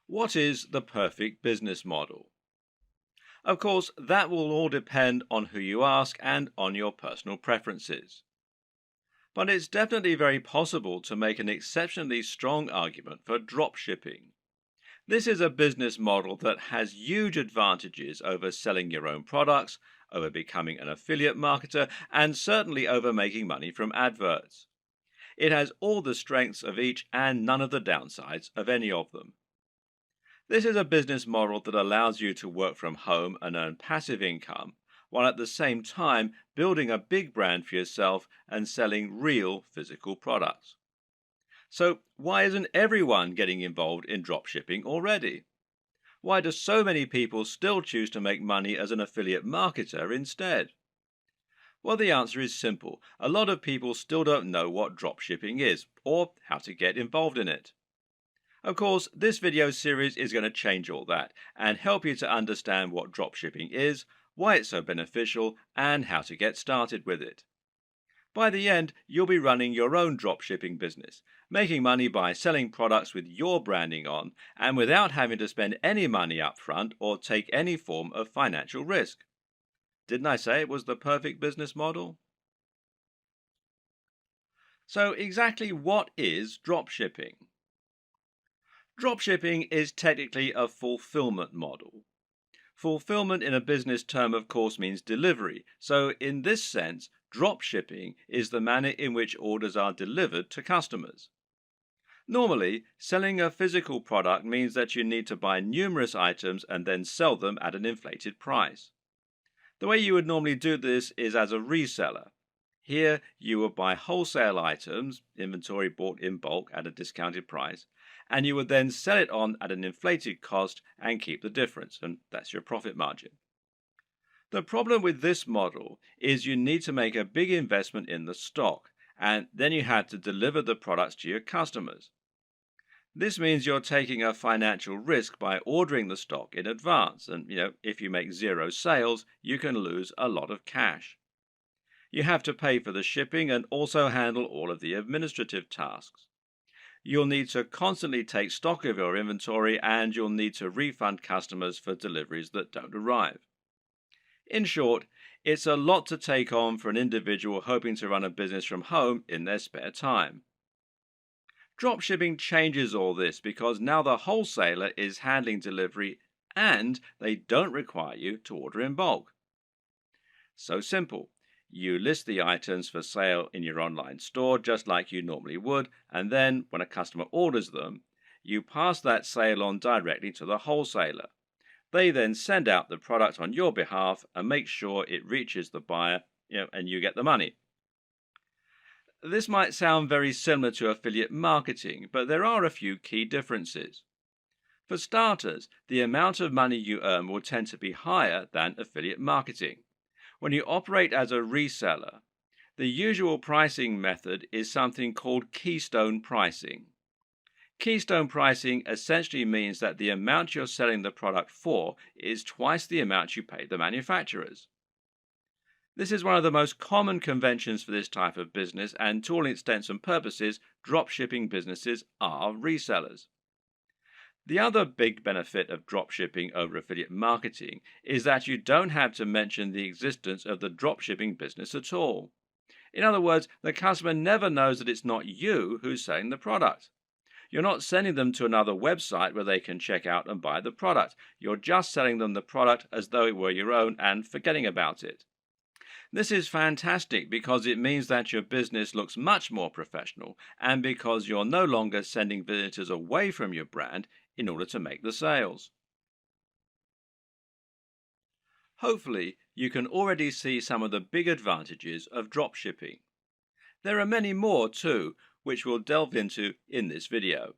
What is the perfect business model? Of course, that will all depend on who you ask and on your personal preferences. But it's definitely very possible to make an exceptionally strong argument for dropshipping. This is a business model that has huge advantages over selling your own products, over becoming an affiliate marketer, and certainly over making money from adverts. It has all the strengths of each and none of the downsides of any of them. This is a business model that allows you to work from home and earn passive income, while at the same time building a big brand for yourself and selling real physical products. So, why isn't everyone getting involved in dropshipping already? Why do so many people still choose to make money as an affiliate marketer instead? Well, the answer is simple. A lot of people still don't know what dropshipping is or how to get involved in it. Of course, this video series is going to change all that and help you to understand what dropshipping is, why it's so beneficial, and how to get started with it. By the end, you'll be running your own dropshipping business, making money by selling products with your branding on and without having to spend any money up front or take any form of financial risk. Didn't I say it was the perfect business model? So exactly what is dropshipping? Dropshipping is technically a fulfillment model. Fulfillment in a business term, of course, means delivery. So in this sense, dropshipping is the manner in which orders are delivered to customers. Normally, selling a physical product means that you need to buy numerous items and then sell them at an inflated price. The way you would normally do this is as a reseller. Here, you would buy wholesale items, inventory bought in bulk at a discounted price, and you would then sell it on at an inflated cost and keep the difference, and that's your profit margin. The problem with this model is you need to make a big investment in the stock, and then you have to deliver the products to your customers. This means you're taking a financial risk by ordering the stock in advance, and if you make zero sales, you can lose a lot of cash. You have to pay for the shipping and also handle all of the administrative tasks. You'll need to constantly take stock of your inventory and you'll need to refund customers for deliveries that don't arrive. In short, it's a lot to take on for an individual hoping to run a business from home in their spare time. Dropshipping changes all this because now the wholesaler is handling delivery and they don't require you to order in bulk. So simple. You list the items for sale in your online store just like you normally would, and then when a customer orders them, you pass that sale on directly to the wholesaler. They then send out the product on your behalf and make sure it reaches the buyer, and you get the money. This might sound very similar to affiliate marketing, but there are a few key differences. For starters, the amount of money you earn will tend to be higher than affiliate marketing. When you operate as a reseller, the usual pricing method is something called keystone pricing. Keystone pricing essentially means that the amount you're selling the product for is twice the amount you pay the manufacturers. This is one of the most common conventions for this type of business, and to all intents and purposes, dropshipping businesses are resellers. The other big benefit of dropshipping over affiliate marketing is that you don't have to mention the existence of the dropshipping business at all. In other words, the customer never knows that it's not you who's selling the product. You're not sending them to another website where they can check out and buy the product. You're just selling them the product as though it were your own and forgetting about it. This is fantastic because it means that your business looks much more professional and because you're no longer sending visitors away from your brand in order to make the sales. Hopefully, you can already see some of the big advantages of dropshipping. There are many more too, which we'll delve into in this video.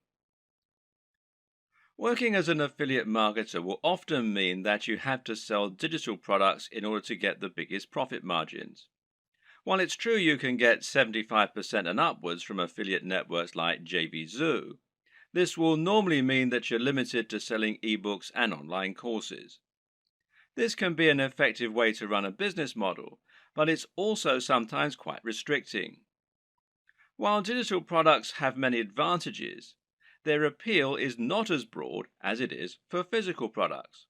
Working as an affiliate marketer will often mean that you have to sell digital products in order to get the biggest profit margins. While it's true you can get 75% and upwards from affiliate networks like JVZoo, this will normally mean that you're limited to selling ebooks and online courses. This can be an effective way to run a business model, but it's also sometimes quite restricting. While digital products have many advantages, their appeal is not as broad as it is for physical products.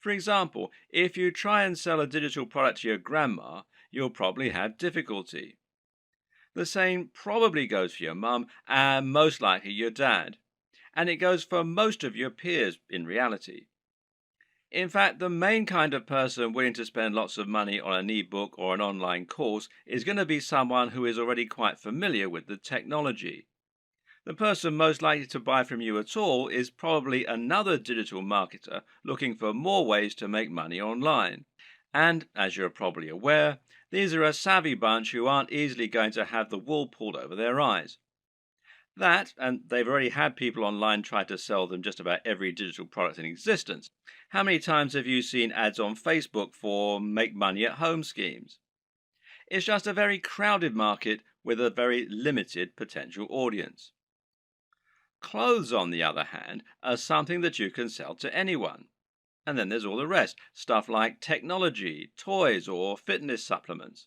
For example, if you try and sell a digital product to your grandma, you'll probably have difficulty. The same probably goes for your mum and most likely your dad. And it goes for most of your peers in reality. In fact, the main kind of person willing to spend lots of money on an ebook or an online course is going to be someone who is already quite familiar with the technology. The person most likely to buy from you at all is probably another digital marketer looking for more ways to make money online. And, as you're probably aware, these are a savvy bunch who aren't easily going to have the wool pulled over their eyes. That, and they've already had people online try to sell them just about every digital product in existence. How many times have you seen ads on Facebook for make money at home schemes? It's just a very crowded market with a very limited potential audience. Clothes, on the other hand, are something that you can sell to anyone. And then there's all the rest, stuff like technology, toys, or fitness supplements.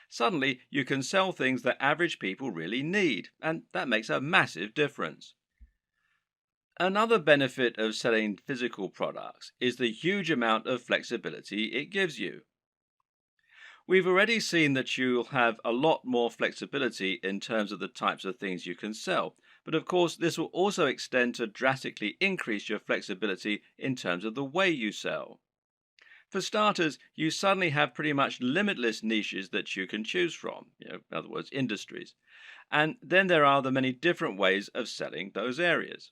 Suddenly, you can sell things that average people really need, and that makes a massive difference. Another benefit of selling physical products is the huge amount of flexibility it gives you. We've already seen that you'll have a lot more flexibility in terms of the types of things you can sell, but of course, this will also extend to drastically increase your flexibility in terms of the way you sell. For starters, you suddenly have pretty much limitless niches that you can choose from, in other words, industries. And then there are the many different ways of selling those areas.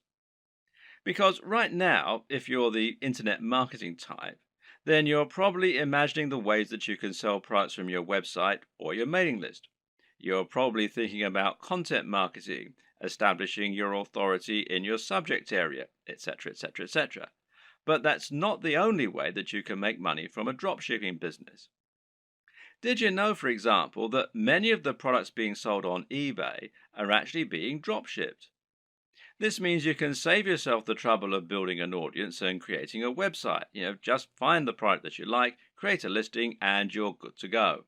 Because right now, if you're the internet marketing type, then you're probably imagining the ways that you can sell products from your website or your mailing list. You're probably thinking about content marketing, establishing your authority in your subject area, etc., etc., etc. But that's not the only way that you can make money from a dropshipping business. Did you know, for example, that many of the products being sold on eBay are actually being dropshipped? This means you can save yourself the trouble of building an audience and creating a website. Just find the product that you like, create a listing, and you're good to go.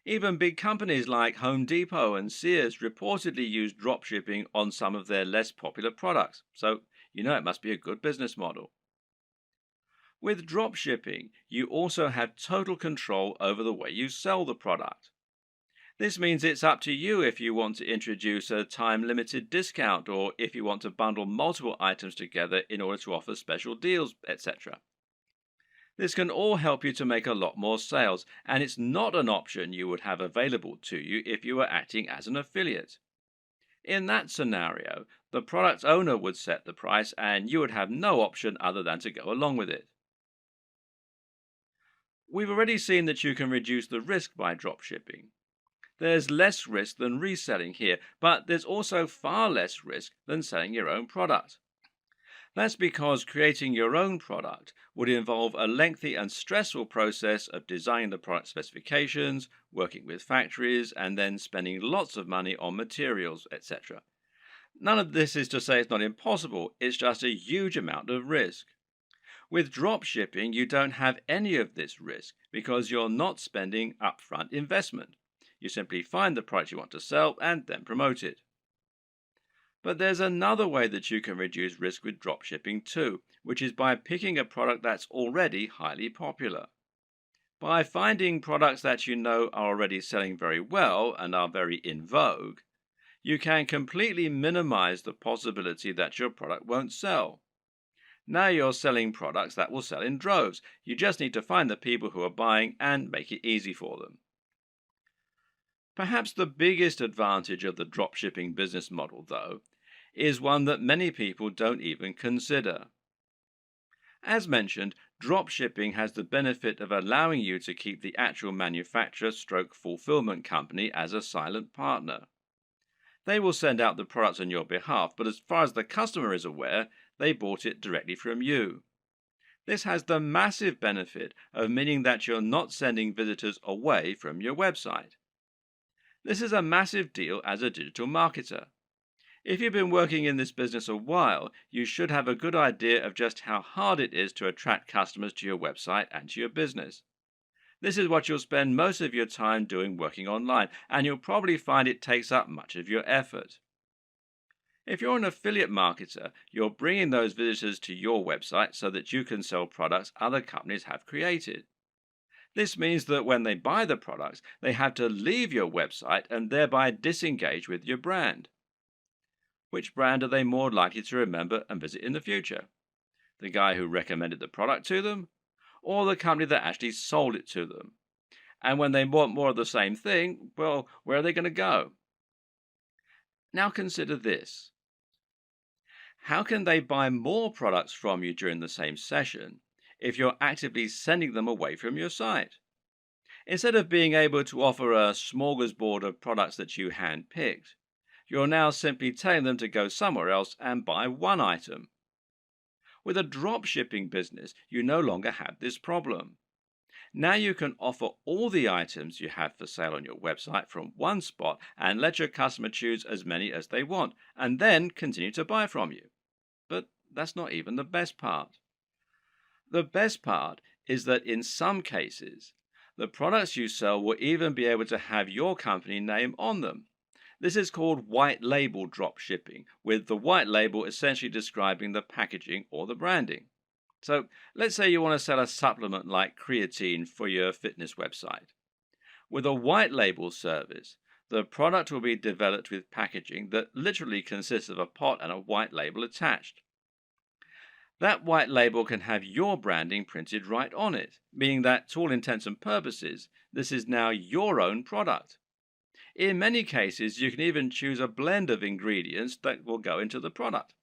Even big companies like Home Depot and Sears reportedly use dropshipping on some of their less popular products, so it must be a good business model. With dropshipping, you also have total control over the way you sell the product. This means it's up to you if you want to introduce a time-limited discount or if you want to bundle multiple items together in order to offer special deals, etc. This can all help you to make a lot more sales, and it's not an option you would have available to you if you were acting as an affiliate. In that scenario, the product owner would set the price and you would have no option other than to go along with it. We've already seen that you can reduce the risk by dropshipping. There's less risk than reselling here, but there's also far less risk than selling your own product. That's because creating your own product would involve a lengthy and stressful process of designing the product specifications, working with factories, and then spending lots of money on materials, etc. None of this is to say it's not impossible, it's just a huge amount of risk. With dropshipping, you don't have any of this risk because you're not spending upfront investment. You simply find the product you want to sell and then promote it. But there's another way that you can reduce risk with dropshipping too, which is by picking a product that's already highly popular. By finding products that you know are already selling very well and are very in vogue, you can completely minimize the possibility that your product won't sell. Now you're selling products that will sell in droves. You just need to find the people who are buying and make it easy for them. Perhaps the biggest advantage of the dropshipping business model, though, is one that many people don't even consider. As mentioned, dropshipping has the benefit of allowing you to keep the actual manufacturer/fulfillment company as a silent partner. They will send out the products on your behalf, but as far as the customer is aware, they bought it directly from you. This has the massive benefit of meaning that you're not sending visitors away from your website. This is a massive deal as a digital marketer. If you've been working in this business a while, you should have a good idea of just how hard it is to attract customers to your website and to your business. This is what you'll spend most of your time doing working online, and you'll probably find it takes up much of your effort. If you're an affiliate marketer, you're bringing those visitors to your website so that you can sell products other companies have created. This means that when they buy the products, they have to leave your website and thereby disengage with your brand. Which brand are they more likely to remember and visit in the future? The guy who recommended the product to them, or the company that actually sold it to them? And when they want more of the same thing, well, where are they going to go? Now consider this. How can they buy more products from you during the same session if you're actively sending them away from your site? Instead of being able to offer a smorgasbord of products that you hand-picked, you're now simply telling them to go somewhere else and buy one item. With a drop-shipping business, you no longer have this problem. Now you can offer all the items you have for sale on your website from one spot and let your customer choose as many as they want, and then continue to buy from you. But that's not even the best part. The best part is that in some cases, the products you sell will even be able to have your company name on them. This is called white label drop shipping, with the white label essentially describing the packaging or the branding. So let's say you want to sell a supplement like creatine for your fitness website. With a white label service, the product will be developed with packaging that literally consists of a pot and a white label attached. That white label can have your branding printed right on it, meaning that to all intents and purposes, this is now your own product. In many cases, you can even choose a blend of ingredients that will go into the product.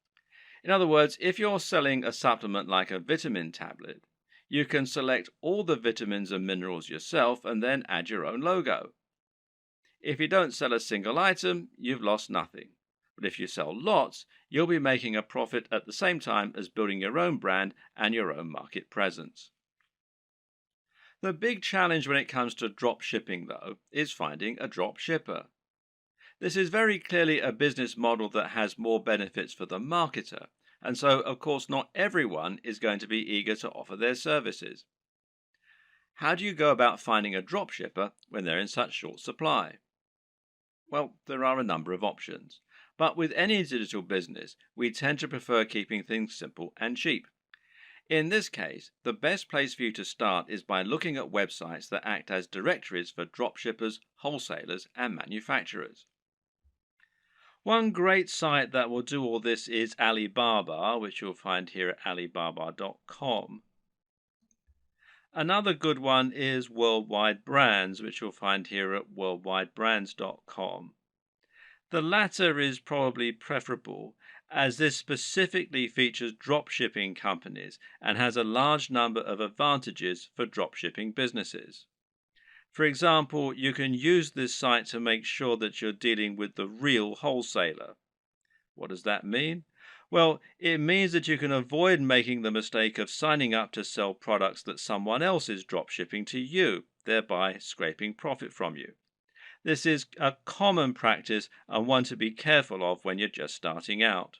In other words, if you're selling a supplement like a vitamin tablet, you can select all the vitamins and minerals yourself and then add your own logo. If you don't sell a single item, you've lost nothing. But if you sell lots, you'll be making a profit at the same time as building your own brand and your own market presence. The big challenge when it comes to drop shipping, though, is finding a drop shipper. This is very clearly a business model that has more benefits for the marketer, and so, of course, not everyone is going to be eager to offer their services. How do you go about finding a drop shipper when they're in such short supply? Well, there are a number of options, but with any digital business, we tend to prefer keeping things simple and cheap. In this case, the best place for you to start is by looking at websites that act as directories for dropshippers, wholesalers, and manufacturers. One great site that will do all this is Alibaba, which you'll find here at alibaba.com. Another good one is Worldwide Brands, which you'll find here at worldwidebrands.com. The latter is probably preferable, as this specifically features dropshipping companies and has a large number of advantages for dropshipping businesses. For example, you can use this site to make sure that you're dealing with the real wholesaler. What does that mean? Well, it means that you can avoid making the mistake of signing up to sell products that someone else is dropshipping to you, thereby scraping profit from you. This is a common practice and one to be careful of when you're just starting out.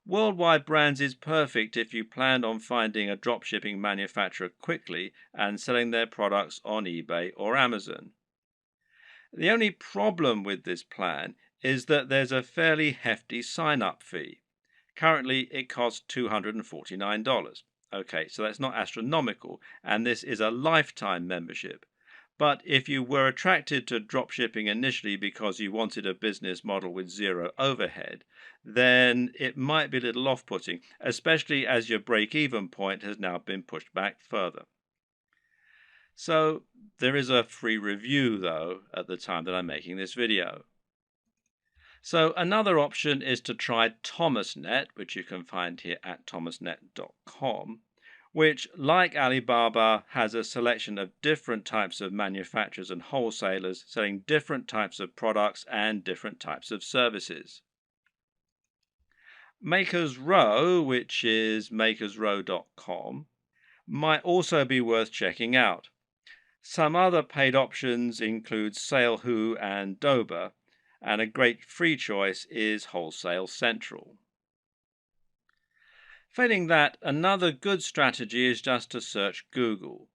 Worldwide Brands is perfect if you plan on finding a dropshipping manufacturer quickly and selling their products on eBay or Amazon. The only problem with this plan is that there's a fairly hefty sign-up fee. Currently, it costs $249. Okay, so that's not astronomical, and this is a lifetime membership. But if you were attracted to dropshipping initially because you wanted a business model with zero overhead, then it might be a little off-putting, especially as your break-even point has now been pushed back further. So there is a free review, though, at the time that I'm making this video. So another option is to try ThomasNet, which you can find here at thomasnet.com. which, like Alibaba, has a selection of different types of manufacturers and wholesalers selling different types of products and different types of services. Makers Row, which is makersrow.com, might also be worth checking out. Some other paid options include SaleWho and Dober, and a great free choice is Wholesale Central. Failing that, another good strategy is just to search Google.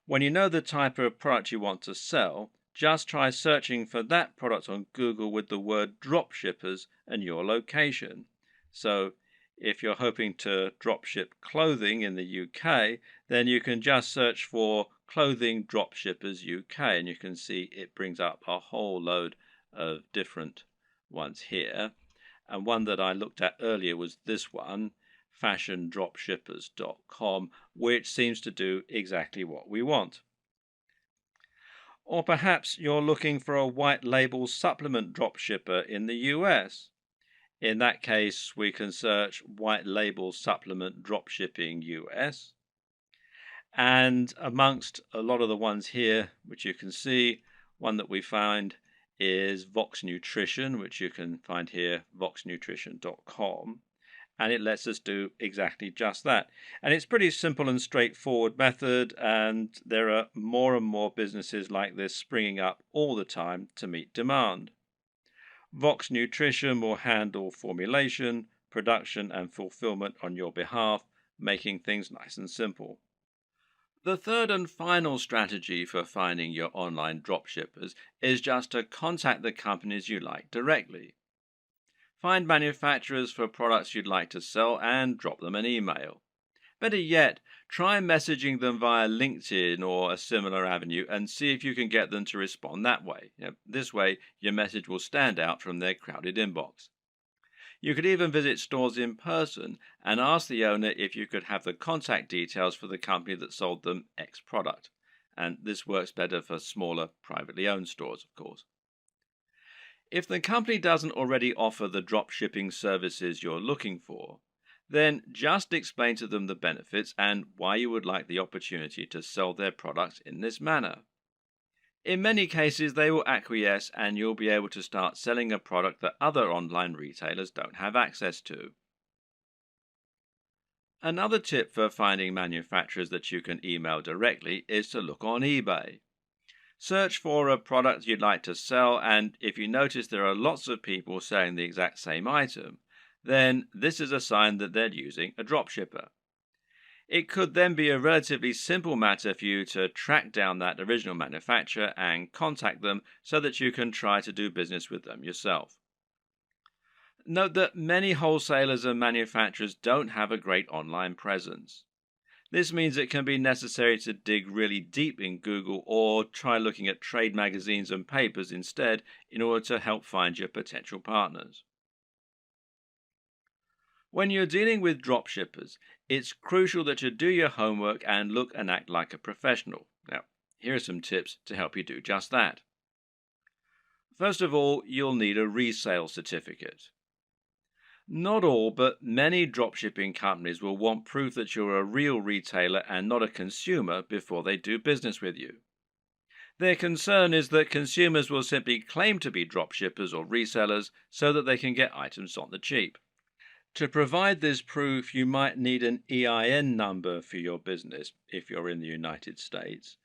When you know the type of product you want to sell, just try searching for that product on Google with the word dropshippers and your location. So if you're hoping to dropship clothing in the UK, then you can just search for Clothing Dropshippers UK, and you can see it brings up a whole load of different ones here. And one that I looked at earlier was this one, fashiondropshippers.com, which seems to do exactly what we want. Or perhaps you're looking for a white label supplement dropshipper in the US. In that case, we can search white label supplement dropshipping US. And amongst a lot of the ones here, which you can see, one that we find is Vox Nutrition, which you can find here, voxnutrition.com. And it lets us do exactly just that. And it's pretty simple and straightforward method, and there are more and more businesses like this springing up all the time to meet demand. Vox Nutrition will handle formulation, production, and fulfillment on your behalf, making things nice and simple. The third and final strategy for finding your online dropshippers is just to contact the companies you like directly. Find manufacturers for products you'd like to sell and drop them an email. Better yet, try messaging them via LinkedIn or a similar avenue and see if you can get them to respond that way. This way, your message will stand out from their crowded inbox. You could even visit stores in person and ask the owner if you could have the contact details for the company that sold them X product. And this works better for smaller, privately owned stores, of course. If the company doesn't already offer the dropshipping services you're looking for, then just explain to them the benefits and why you would like the opportunity to sell their products in this manner. In many cases, they will acquiesce and you'll be able to start selling a product that other online retailers don't have access to. Another tip for finding manufacturers that you can email directly is to look on eBay. Search for a product you'd like to sell, and if you notice there are lots of people selling the exact same item, then this is a sign that they're using a dropshipper. It could then be a relatively simple matter for you to track down that original manufacturer and contact them so that you can try to do business with them yourself. Note that many wholesalers and manufacturers don't have a great online presence. This means it can be necessary to dig really deep in Google or try looking at trade magazines and papers instead in order to help find your potential partners. When you're dealing with dropshippers, it's crucial that you do your homework and look and act like a professional. Now, here are some tips to help you do just that. First of all, you'll need a resale certificate. Not all, but many dropshipping companies will want proof that you're a real retailer and not a consumer before they do business with you. Their concern is that consumers will simply claim to be dropshippers or resellers so that they can get items on the cheap. To provide this proof, you might need an EIN number for your business if you're in the United States.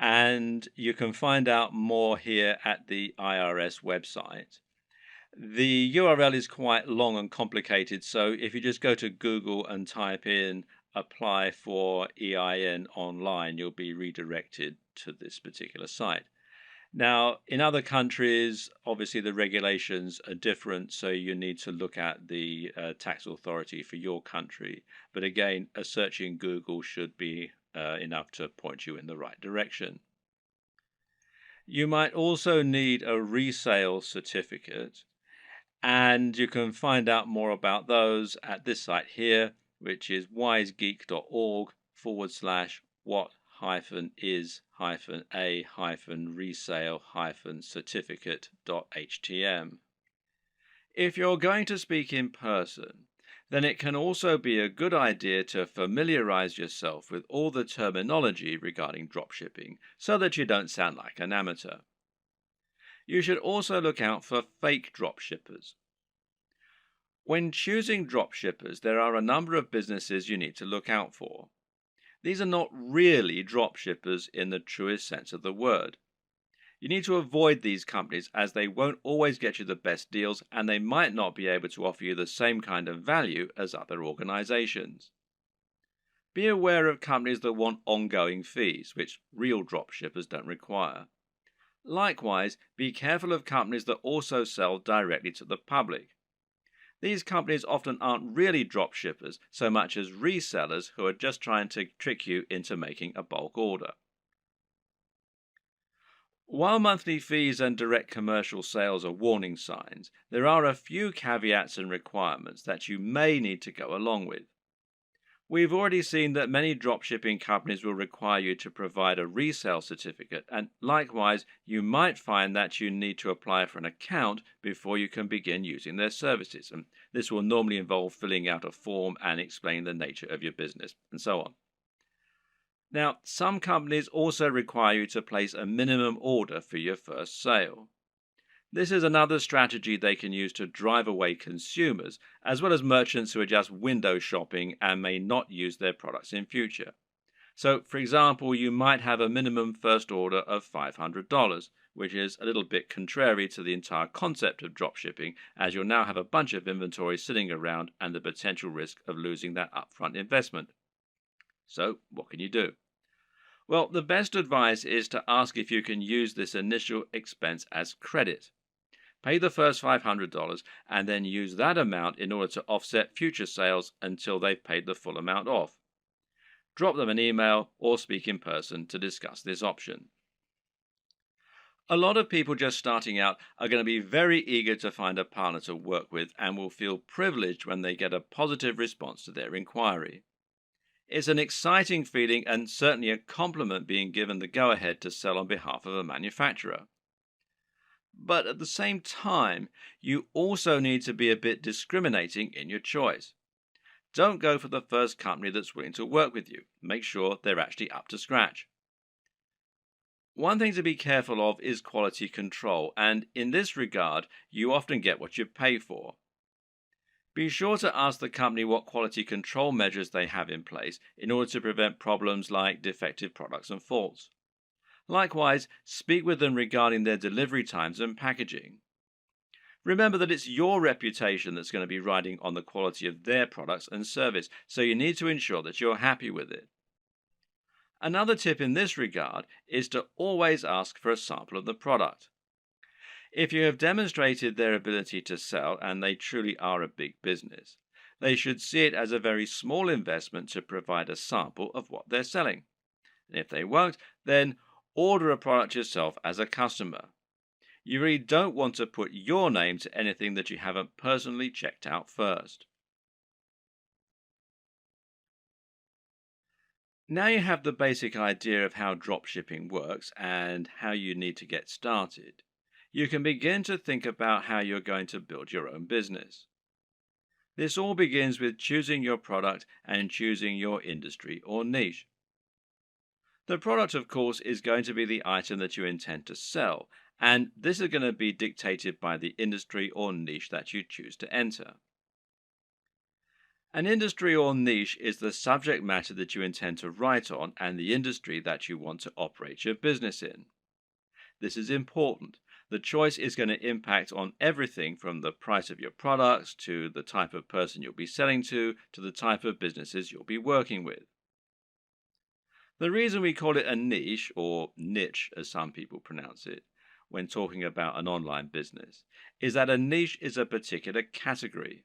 And you can find out more here at the IRS website. The URL is quite long and complicated, so if you just go to Google and type in apply for EIN online, you'll be redirected to this particular site. Now, in other countries, obviously the regulations are different, so you need to look at the tax authority for your country. But again, a search in Google should be enough to point you in the right direction. You might also need a resale certificate, and you can find out more about those at this site here, which is wisegeek.org/what-is-a-resale-certificate.htm. If you're going to speak in person, then it can also be a good idea to familiarize yourself with all the terminology regarding dropshipping so that you don't sound like an amateur. You should also look out for fake dropshippers. When choosing dropshippers, there are a number of businesses you need to look out for. These are not really dropshippers in the truest sense of the word. You need to avoid these companies as they won't always get you the best deals and they might not be able to offer you the same kind of value as other organizations. Be aware of companies that want ongoing fees, which real dropshippers don't require. Likewise, be careful of companies that also sell directly to the public. These companies often aren't really drop shippers so much as resellers who are just trying to trick you into making a bulk order. While monthly fees and direct commercial sales are warning signs, there are a few caveats and requirements that you may need to go along with. We've already seen that many dropshipping companies will require you to provide a resale certificate, and likewise, you might find that you need to apply for an account before you can begin using their services. And this will normally involve filling out a form and explaining the nature of your business, and so on. Now, some companies also require you to place a minimum order for your first sale. This is another strategy they can use to drive away consumers, as well as merchants who are just window shopping and may not use their products in future. So, for example, you might have a minimum first order of $500, which is a little bit contrary to the entire concept of dropshipping, as you'll now have a bunch of inventory sitting around and the potential risk of losing that upfront investment. So, what can you do? Well, the best advice is to ask if you can use this initial expense as credit. Pay the first $500 and then use that amount in order to offset future sales until they've paid the full amount off. Drop them an email or speak in person to discuss this option. A lot of people just starting out are going to be very eager to find a partner to work with and will feel privileged when they get a positive response to their inquiry. It's an exciting feeling and certainly a compliment being given the go-ahead to sell on behalf of a manufacturer. But at the same time, you also need to be a bit discriminating in your choice. Don't go for the first company that's willing to work with you. Make sure they're actually up to scratch. One thing to be careful of is quality control, and in this regard, you often get what you pay for. Be sure to ask the company what quality control measures they have in place in order to prevent problems like defective products and faults. Likewise, speak with them regarding their delivery times and packaging. Remember that it's your reputation that's going to be riding on the quality of their products and service, so you need to ensure that you're happy with it. Another tip in this regard is to always ask for a sample of the product. If you have demonstrated their ability to sell and they truly are a big business, they should see it as a very small investment to provide a sample of what they're selling. And if they won't, then order a product yourself as a customer. You really don't want to put your name to anything that you haven't personally checked out first. Now you have the basic idea of how dropshipping works and how you need to get started, you can begin to think about how you're going to build your own business. This all begins with choosing your product and choosing your industry or niche. The product, of course, is going to be the item that you intend to sell, and this is going to be dictated by the industry or niche that you choose to enter. An industry or niche is the subject matter that you intend to write on and the industry that you want to operate your business in. This is important. The choice is going to impact on everything from the price of your products to the type of person you'll be selling to the type of businesses you'll be working with. The reason we call it a niche, or niche as some people pronounce it, when talking about an online business, is that a niche is a particular category.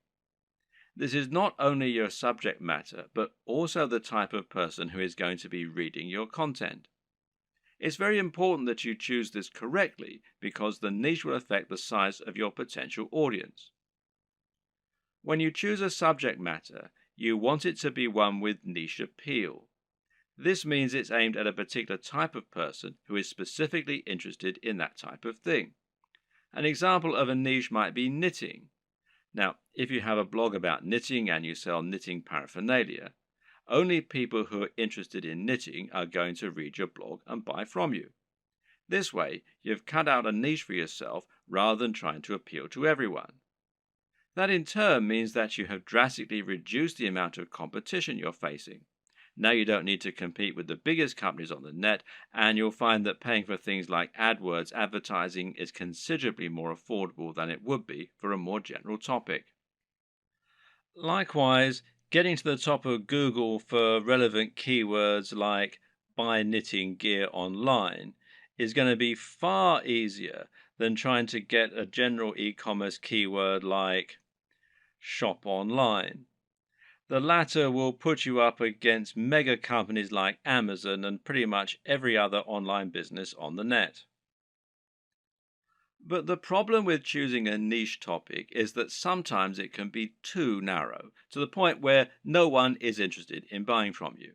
This is not only your subject matter, but also the type of person who is going to be reading your content. It's very important that you choose this correctly because the niche will affect the size of your potential audience. When you choose a subject matter, you want it to be one with niche appeal. This means it's aimed at a particular type of person who is specifically interested in that type of thing. An example of a niche might be knitting. Now, if you have a blog about knitting and you sell knitting paraphernalia, only people who are interested in knitting are going to read your blog and buy from you. This way, you've cut out a niche for yourself rather than trying to appeal to everyone. That in turn means that you have drastically reduced the amount of competition you're facing. Now you don't need to compete with the biggest companies on the net, and you'll find that paying for things like AdWords advertising is considerably more affordable than it would be for a more general topic. Likewise, getting to the top of Google for relevant keywords like buy knitting gear online is going to be far easier than trying to get a general e-commerce keyword like shop online. The latter will put you up against mega companies like Amazon and pretty much every other online business on the net. But the problem with choosing a niche topic is that sometimes it can be too narrow, to the point where no one is interested in buying from you.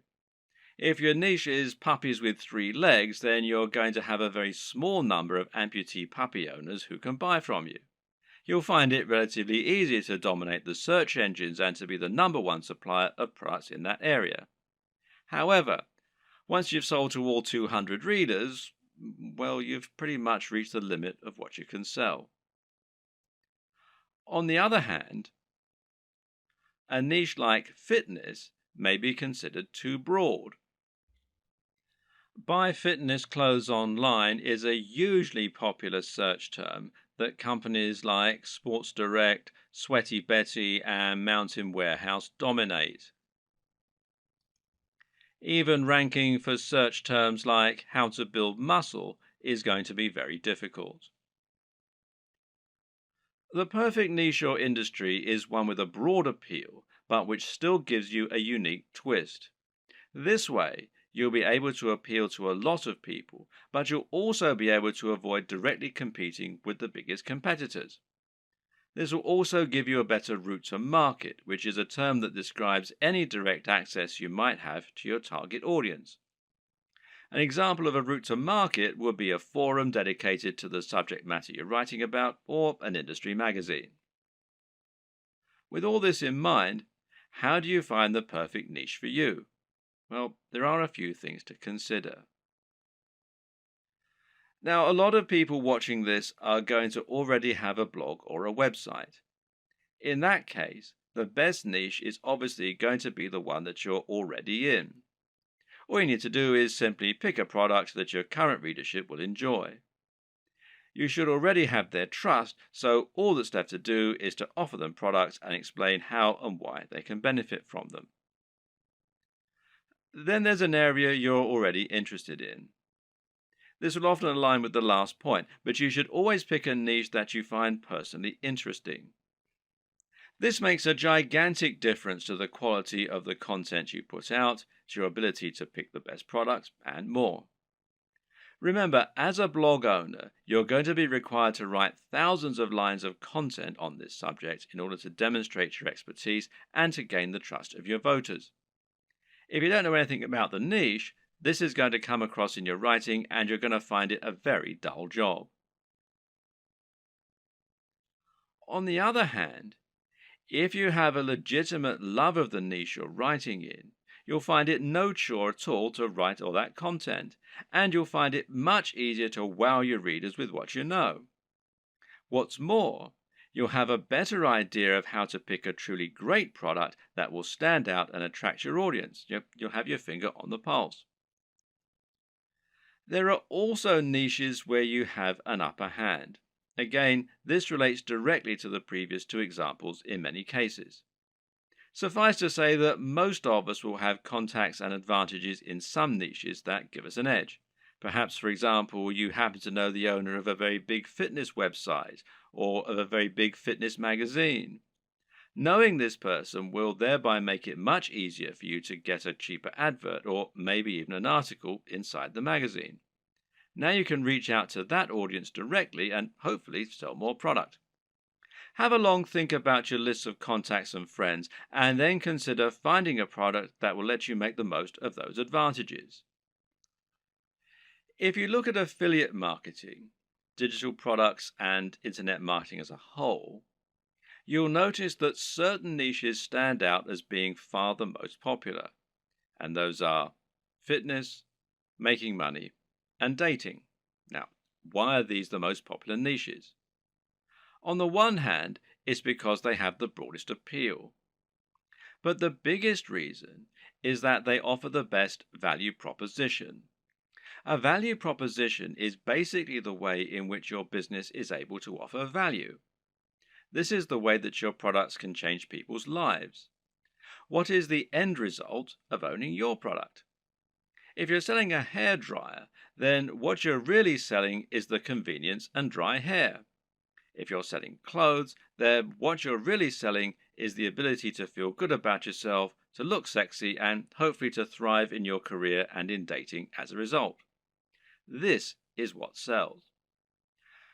If your niche is puppies with 3 legs, then you're going to have a very small number of amputee puppy owners who can buy from you. You'll find it relatively easy to dominate the search engines and to be the #1 supplier of products in that area. However, once you've sold to all 200 readers, well, you've pretty much reached the limit of what you can sell. On the other hand, a niche like fitness may be considered too broad. Buy fitness clothes online is a hugely popular search term that companies like Sports Direct, Sweaty Betty, and Mountain Warehouse dominate. Even ranking for search terms like how to build muscle is going to be very difficult. The perfect niche or industry is one with a broad appeal, but which still gives you a unique twist. This way, you'll be able to appeal to a lot of people, but you'll also be able to avoid directly competing with the biggest competitors. This will also give you a better route to market, which is a term that describes any direct access you might have to your target audience. An example of a route to market would be a forum dedicated to the subject matter you're writing about, or an industry magazine. With all this in mind, how do you find the perfect niche for you? Well, there are a few things to consider. Now, a lot of people watching this are going to already have a blog or a website. In that case, the best niche is obviously going to be the one that you're already in. All you need to do is simply pick a product that your current readership will enjoy. You should already have their trust, so all that's left to do is to offer them products and explain how and why they can benefit from them. Then there's an area you're already interested in. This will often align with the last point, but you should always pick a niche that you find personally interesting. This makes a gigantic difference to the quality of the content you put out, to your ability to pick the best products, and more. Remember, as a blog owner, you're going to be required to write thousands of lines of content on this subject in order to demonstrate your expertise and to gain the trust of your voters. If you don't know anything about the niche, this is going to come across in your writing and you're going to find it a very dull job. On the other hand, if you have a legitimate love of the niche you're writing in, you'll find it no chore at all to write all that content, and you'll find it much easier to wow your readers with what you know. What's more, you'll have a better idea of how to pick a truly great product that will stand out and attract your audience. You'll have your finger on the pulse. There are also niches where you have an upper hand. Again, this relates directly to the previous two examples in many cases. Suffice to say that most of us will have contacts and advantages in some niches that give us an edge. Perhaps, for example, you happen to know the owner of a very big fitness website or of a very big fitness magazine. Knowing this person will thereby make it much easier for you to get a cheaper advert or maybe even an article inside the magazine. Now you can reach out to that audience directly and hopefully sell more product. Have a long think about your list of contacts and friends, and then consider finding a product that will let you make the most of those advantages. If you look at affiliate marketing, digital products, and internet marketing as a whole, you'll notice that certain niches stand out as being far the most popular, and those are fitness, making money, and dating. Now, why are these the most popular niches? On the one hand, it's because they have the broadest appeal. But the biggest reason is that they offer the best value proposition. A value proposition is basically the way in which your business is able to offer value. This is the way that your products can change people's lives. What is the end result of owning your product? If you're selling a hairdryer, then what you're really selling is the convenience and dry hair. If you're selling clothes, then what you're really selling is the ability to feel good about yourself, to look sexy, and hopefully to thrive in your career and in dating as a result. This is what sells.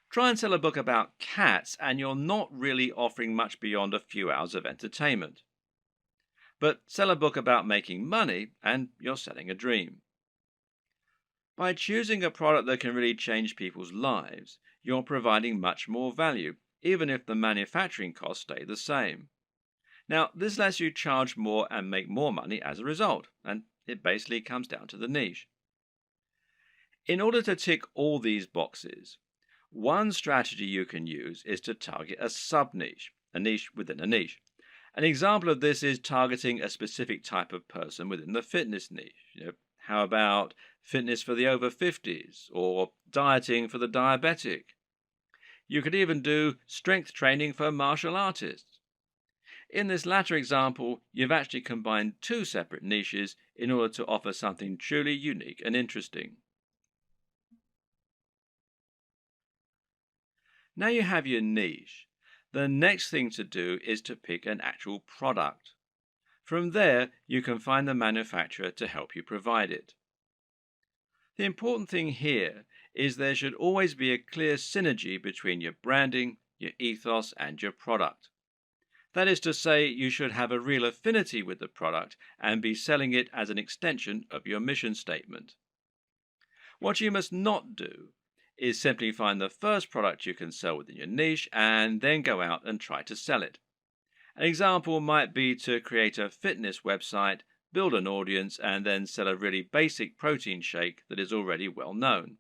Try and sell a book about cats, and you're not really offering much beyond a few hours of entertainment. But sell a book about making money, and you're selling a dream. By choosing a product that can really change people's lives, you're providing much more value, even if the manufacturing costs stay the same. Now, this lets you charge more and make more money as a result, and it basically comes down to the niche. In order to tick all these boxes, one strategy you can use is to target a sub-niche, a niche within a niche. An example of this is targeting a specific type of person within the fitness niche. How about fitness for the over 50s or dieting for the diabetic? You could even do strength training for martial artists. In this latter example, you've actually combined two separate niches in order to offer something truly unique and interesting. Now you have your niche. The next thing to do is to pick an actual product. From there, you can find the manufacturer to help you provide it. The important thing here is there should always be a clear synergy between your branding, your ethos, and your product. That is to say, you should have a real affinity with the product and be selling it as an extension of your mission statement. What you must not do is simply find the first product you can sell within your niche and then go out and try to sell it. An example might be to create a fitness website, build an audience, and then sell a really basic protein shake that is already well known.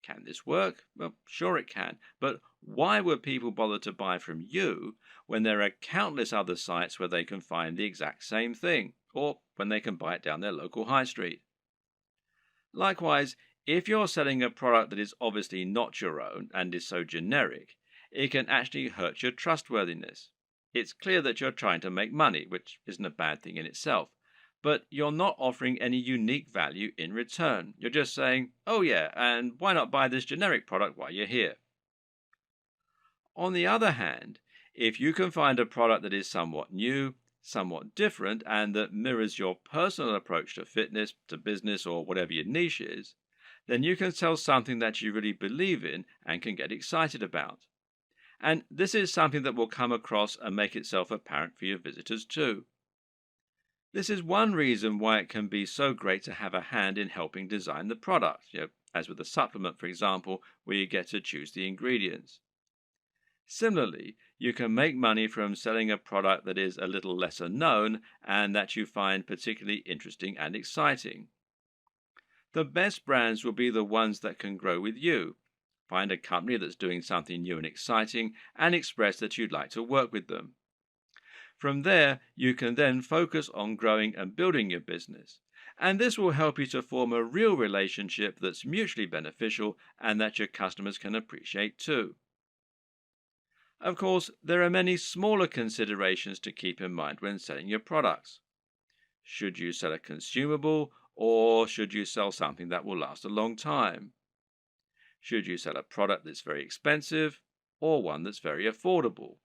Can this work? Well, sure it can, but why would people bother to buy from you when there are countless other sites where they can find the exact same thing, or when they can buy it down their local high street? Likewise, if you're selling a product that is obviously not your own and is so generic, it can actually hurt your trustworthiness. It's clear that you're trying to make money, which isn't a bad thing in itself, but you're not offering any unique value in return. You're just saying, oh yeah, and why not buy this generic product while you're here? On the other hand, if you can find a product that is somewhat new, somewhat different, and that mirrors your personal approach to fitness, to business, or whatever your niche is, then you can sell something that you really believe in and can get excited about. And this is something that will come across and make itself apparent for your visitors too. This is one reason why it can be so great to have a hand in helping design the product, as with a supplement, for example, where you get to choose the ingredients. Similarly, you can make money from selling a product that is a little lesser known and that you find particularly interesting and exciting. The best brands will be the ones that can grow with you. Find a company that's doing something new and exciting and express that you'd like to work with them. From there, you can then focus on growing and building your business. And this will help you to form a real relationship that's mutually beneficial and that your customers can appreciate too. Of course, there are many smaller considerations to keep in mind when selling your products. Should you sell a consumable, or should you sell something that will last a long time? Should you sell a product that's very expensive, or one that's very affordable?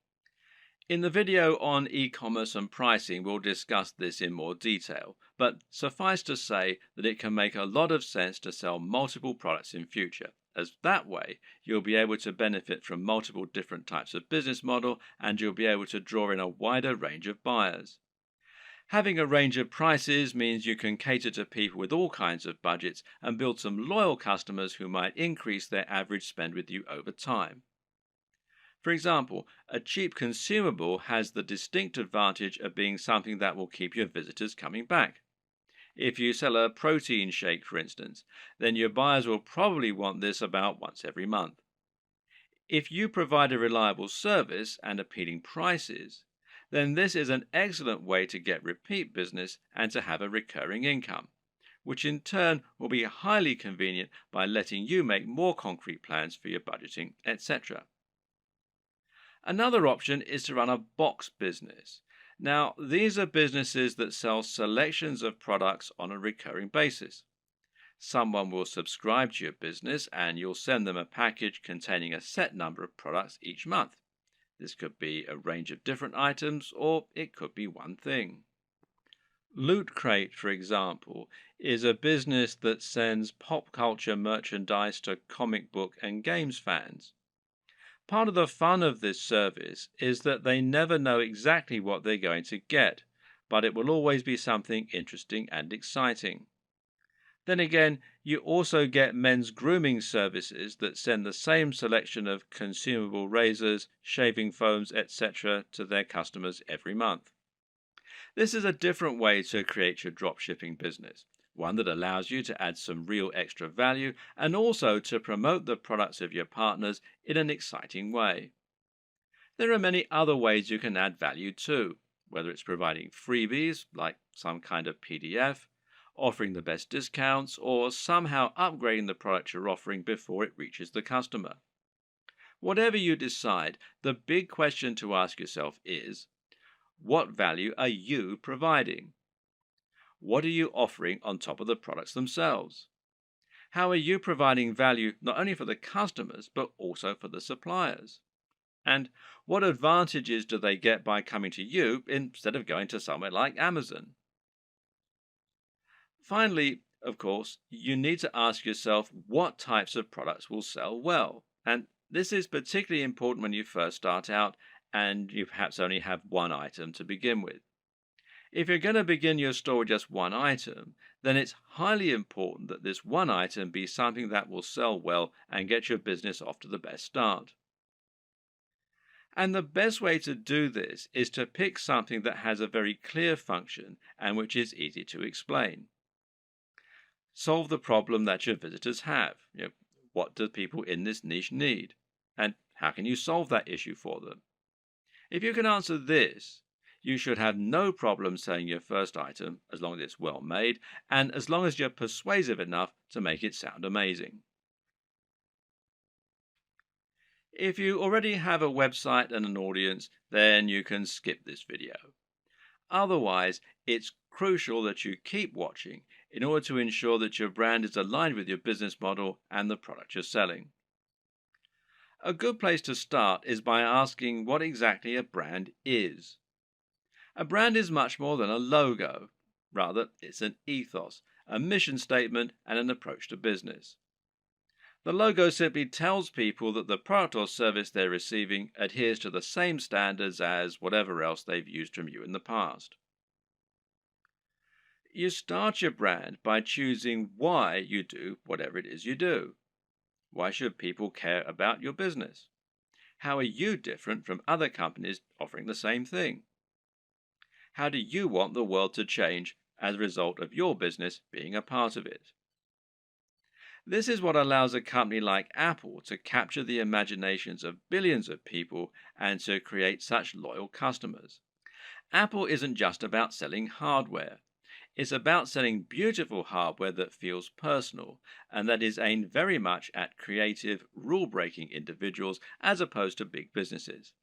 In the video on e-commerce and pricing, we'll discuss this in more detail, but suffice to say that it can make a lot of sense to sell multiple products in future, as that way you'll be able to benefit from multiple different types of business model and you'll be able to draw in a wider range of buyers. Having a range of prices means you can cater to people with all kinds of budgets and build some loyal customers who might increase their average spend with you over time. For example, a cheap consumable has the distinct advantage of being something that will keep your visitors coming back. If you sell a protein shake, for instance, then your buyers will probably want this about once every month. If you provide a reliable service and appealing prices, then this is an excellent way to get repeat business and to have a recurring income, which in turn will be highly convenient by letting you make more concrete plans for your budgeting, etc. Another option is to run a box business. Now, these are businesses that sell selections of products on a recurring basis. Someone will subscribe to your business and you'll send them a package containing a set number of products each month. This could be a range of different items, or it could be one thing. Loot Crate, for example, is a business that sends pop culture merchandise to comic book and games fans. Part of the fun of this service is that they never know exactly what they're going to get, but it will always be something interesting and exciting. Then again, you also get men's grooming services that send the same selection of consumable razors, shaving foams, etc. to their customers every month. This is a different way to create your dropshipping business, one that allows you to add some real extra value and also to promote the products of your partners in an exciting way. There are many other ways you can add value too, whether it's providing freebies like some kind of PDF, offering the best discounts, or somehow upgrading the product you're offering before it reaches the customer. Whatever you decide, the big question to ask yourself is, what value are you providing? What are you offering on top of the products themselves? How are you providing value not only for the customers but also for the suppliers? And what advantages do they get by coming to you instead of going to somewhere like Amazon? Finally, of course, you need to ask yourself what types of products will sell well. And this is particularly important when you first start out and you perhaps only have one item to begin with. If you're going to begin your store with just one item, then it's highly important that this one item be something that will sell well and get your business off to the best start. And the best way to do this is to pick something that has a very clear function and which is easy to explain. Solve the problem that your visitors have. What do people in this niche need? And how can you solve that issue for them? If you can answer this, you should have no problem selling your first item as long as it's well made and as long as you're persuasive enough to make it sound amazing. If you already have a website and an audience, then you can skip this video. Otherwise, it's crucial that you keep watching in order to ensure that your brand is aligned with your business model and the product you're selling. A good place to start is by asking what exactly a brand is. A brand is much more than a logo. Rather, it's an ethos, a mission statement, and an approach to business. The logo simply tells people that the product or service they're receiving adheres to the same standards as whatever else they've used from you in the past. You start your brand by choosing why you do whatever it is you do. Why should people care about your business? How are you different from other companies offering the same thing? How do you want the world to change as a result of your business being a part of it? This is what allows a company like Apple to capture the imaginations of billions of people and to create such loyal customers. Apple isn't just about selling hardware. It's about selling beautiful hardware that feels personal and that is aimed very much at creative, rule-breaking individuals as opposed to big businesses.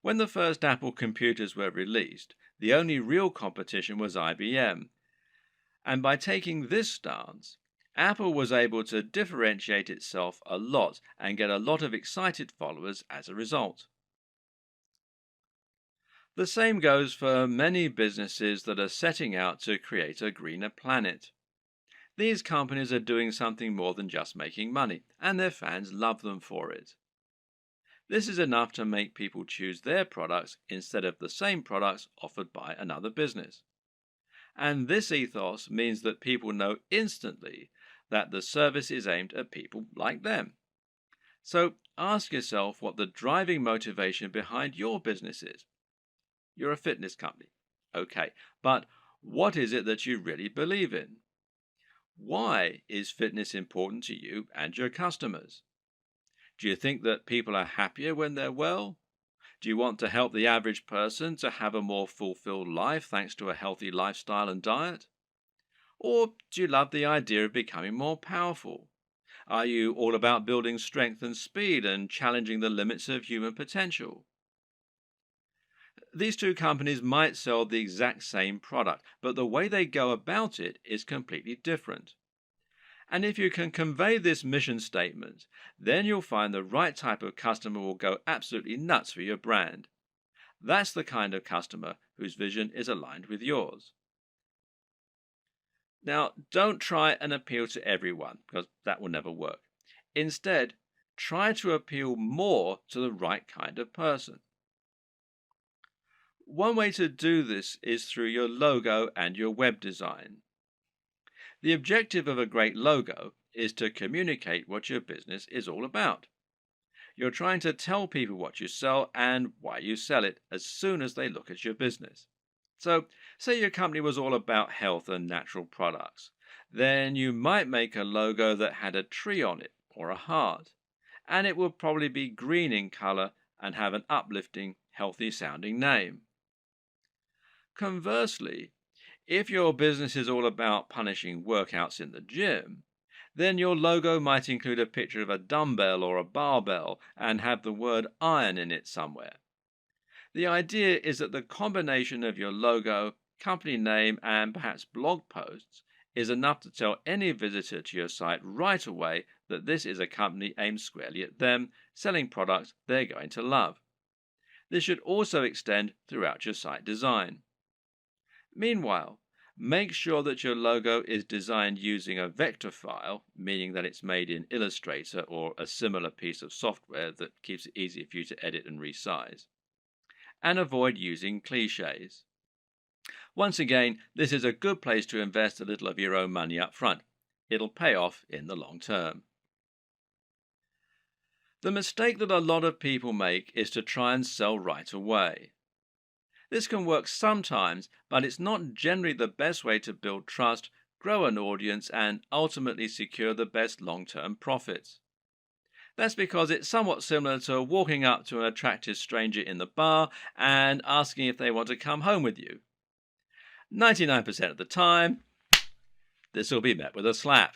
When the first Apple computers were released, the only real competition was IBM. And by taking this stance, Apple was able to differentiate itself a lot and get a lot of excited followers as a result. The same goes for many businesses that are setting out to create a greener planet. These companies are doing something more than just making money, and their fans love them for it. This is enough to make people choose their products instead of the same products offered by another business. And this ethos means that people know instantly that the service is aimed at people like them. So ask yourself what the driving motivation behind your business is. You're a fitness company. Okay, but what is it that you really believe in? Why is fitness important to you and your customers? Do you think that people are happier when they're well? Do you want to help the average person to have a more fulfilled life thanks to a healthy lifestyle and diet? Or do you love the idea of becoming more powerful? Are you all about building strength and speed and challenging the limits of human potential? These two companies might sell the exact same product, but the way they go about it is completely different. And if you can convey this mission statement, then you'll find the right type of customer will go absolutely nuts for your brand. That's the kind of customer whose vision is aligned with yours. Now, don't try and appeal to everyone, because that will never work. Instead, try to appeal more to the right kind of person. One way to do this is through your logo and your web design. The objective of a great logo is to communicate what your business is all about. You're trying to tell people what you sell and why you sell it as soon as they look at your business. So, say your company was all about health and natural products. Then you might make a logo that had a tree on it or a heart, and it would probably be green in color and have an uplifting, healthy sounding name. Conversely, if your business is all about punishing workouts in the gym, then your logo might include a picture of a dumbbell or a barbell and have the word iron in it somewhere. The idea is that the combination of your logo, company name, and perhaps blog posts is enough to tell any visitor to your site right away that this is a company aimed squarely at them, selling products they're going to love. This should also extend throughout your site design. Meanwhile, make sure that your logo is designed using a vector file, meaning that it's made in Illustrator or a similar piece of software that keeps it easy for you to edit and resize. And avoid using cliches. Once again, this is a good place to invest a little of your own money up front. It'll pay off in the long term. The mistake that a lot of people make is to try and sell right away. This can work sometimes, but it's not generally the best way to build trust, grow an audience, and ultimately secure the best long-term profits. That's because it's somewhat similar to walking up to an attractive stranger in the bar and asking if they want to come home with you. 99% of the time, this will be met with a slap.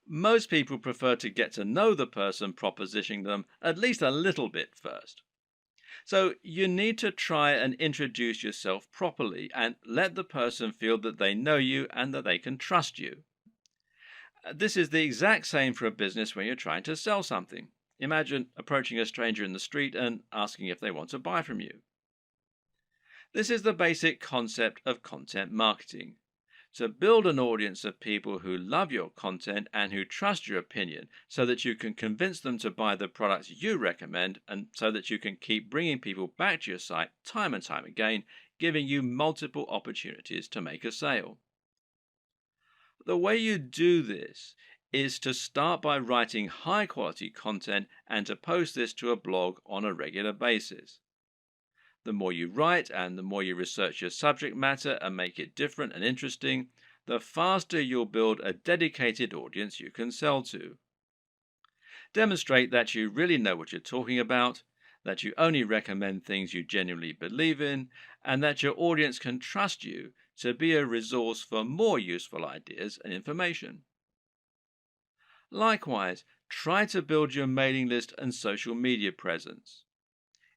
Most people prefer to get to know the person propositioning them at least a little bit first. So you need to try and introduce yourself properly and let the person feel that they know you and that they can trust you. This is the exact same for a business when you're trying to sell something. Imagine approaching a stranger in the street and asking if they want to buy from you. This is the basic concept of content marketing. To build an audience of people who love your content and who trust your opinion so that you can convince them to buy the products you recommend and so that you can keep bringing people back to your site time and time again, giving you multiple opportunities to make a sale. The way you do this is to start by writing high quality content and to post this to a blog on a regular basis. The more you write and the more you research your subject matter and make it different and interesting, the faster you'll build a dedicated audience you can sell to. Demonstrate that you really know what you're talking about, that you only recommend things you genuinely believe in, and that your audience can trust you to be a resource for more useful ideas and information. Likewise, try to build your mailing list and social media presence.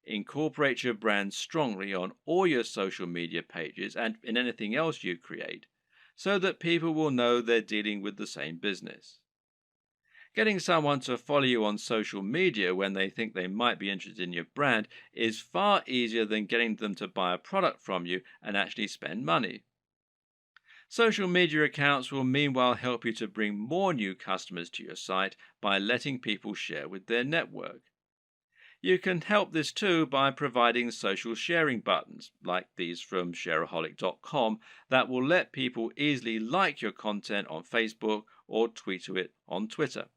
Incorporate your brand strongly on all your social media pages and in anything else you create, so that people will know they're dealing with the same business. Getting someone to follow you on social media when they think they might be interested in your brand is far easier than getting them to buy a product from you and actually spend money. Social media accounts will meanwhile help you to bring more new customers to your site by letting people share with their network. You can help this too by providing social sharing buttons, like these from shareaholic.com, that will let people easily like your content on Facebook or tweet to it on Twitter.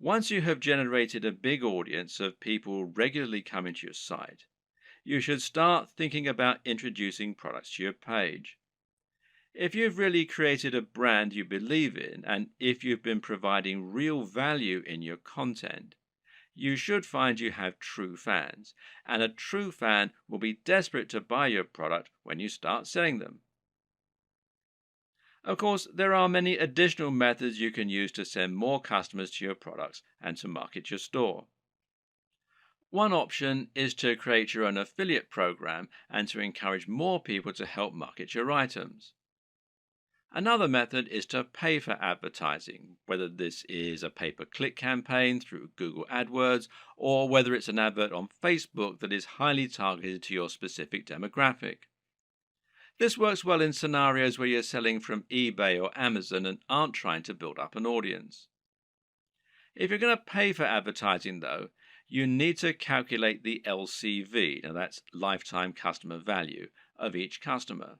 Once you have generated a big audience of people regularly coming to your site, you should start thinking about introducing products to your page. If you've really created a brand you believe in, and if you've been providing real value in your content, you should find you have true fans, and a true fan will be desperate to buy your product when you start selling them. Of course, there are many additional methods you can use to send more customers to your products and to market your store. One option is to create your own affiliate program and to encourage more people to help market your items. Another method is to pay for advertising, whether this is a pay-per-click campaign through Google AdWords or whether it's an advert on Facebook that is highly targeted to your specific demographic. This works well in scenarios where you're selling from eBay or Amazon and aren't trying to build up an audience. If you're going to pay for advertising, though, you need to calculate the LCV, now that's lifetime customer value, of each customer.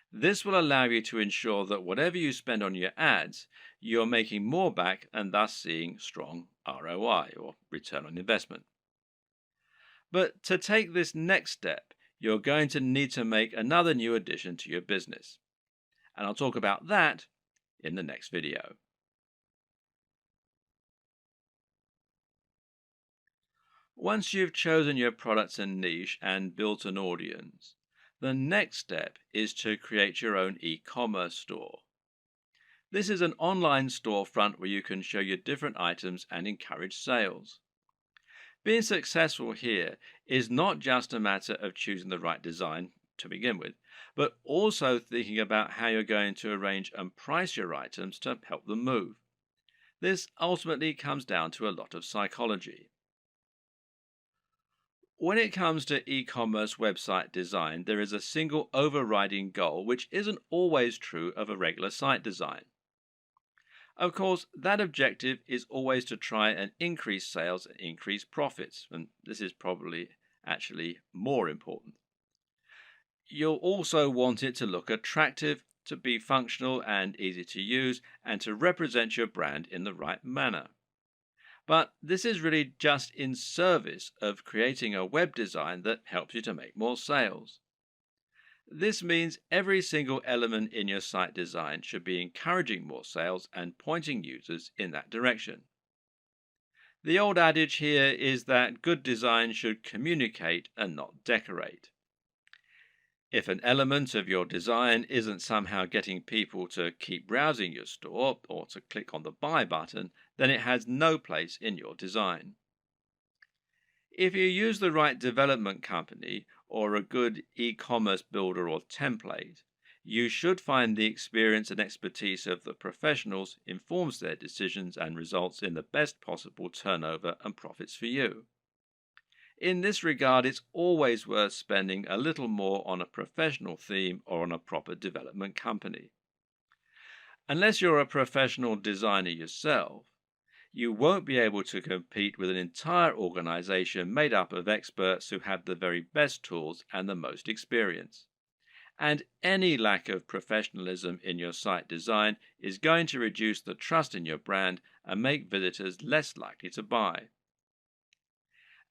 This will allow you to ensure that whatever you spend on your ads, you're making more back and thus seeing strong ROI or return on investment. But to take this next step, you're going to need to make another new addition to your business. And I'll talk about that in the next video. Once you've chosen your products and niche and built an audience, the next step is to create your own e-commerce store. This is an online storefront where you can show your different items and encourage sales. Being successful here is not just a matter of choosing the right design to begin with, but also thinking about how you're going to arrange and price your items to help them move. This ultimately comes down to a lot of psychology. When it comes to e-commerce website design, there is a single overriding goal which isn't always true of a regular site design. Of course, that objective is always to try and increase sales and increase profits, and this is probably actually more important. You'll also want it to look attractive, to be functional and easy to use, and to represent your brand in the right manner. But this is really just in service of creating a web design that helps you to make more sales. This means every single element in your site design should be encouraging more sales and pointing users in that direction. The old adage here is that good design should communicate and not decorate. If an element of your design isn't somehow getting people to keep browsing your store or to click on the buy button, then it has no place in your design. If you use the right development company or a good e-commerce builder or template, you should find the experience and expertise of the professionals informs their decisions and results in the best possible turnover and profits for you. In this regard, it's always worth spending a little more on a professional theme or on a proper development company. Unless you're a professional designer yourself, you won't be able to compete with an entire organization made up of experts who have the very best tools and the most experience. And any lack of professionalism in your site design is going to reduce the trust in your brand and make visitors less likely to buy.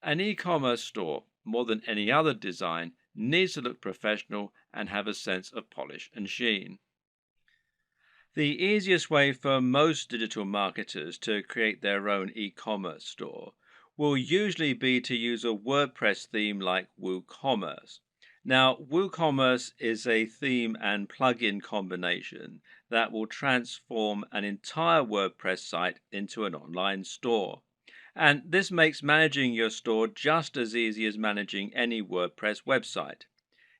An e-commerce store, more than any other design, needs to look professional and have a sense of polish and sheen. The easiest way for most digital marketers to create their own e-commerce store will usually be to use a WordPress theme like WooCommerce. Now, WooCommerce is a theme and plugin combination that will transform an entire WordPress site into an online store. And this makes managing your store just as easy as managing any WordPress website.